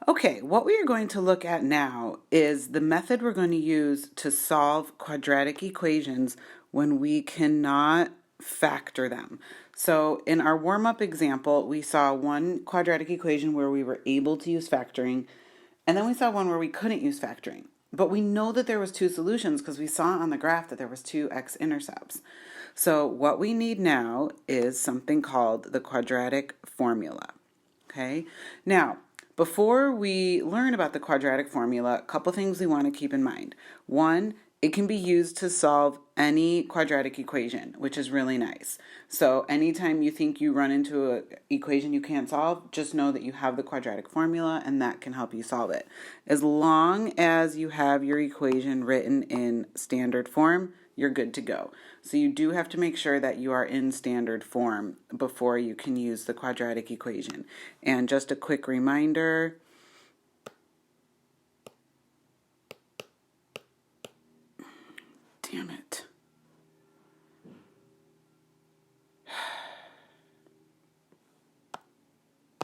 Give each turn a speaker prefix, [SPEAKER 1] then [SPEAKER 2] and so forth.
[SPEAKER 1] Okay, what we are going to look at now is the method we're going to use to solve quadratic equations when we cannot factor them. So in our warm-up example, we saw one quadratic equation where we were able to use factoring, and then we saw one where we couldn't use factoring. But we know that there was two solutions because we saw on the graph that there was two x-intercepts. So what we need now is something called the quadratic formula. Okay, now before we learn about the quadratic formula, a couple things we want to keep in mind. One, it can be used to solve any quadratic equation, which is really nice. So anytime you think you run into an equation you can't solve, just know that you have the quadratic formula and that can help you solve it. As long as you have your equation written in standard form, you're good to go. So you do have to make sure that you are in standard form before you can use the quadratic equation. And just a quick reminder, damn it.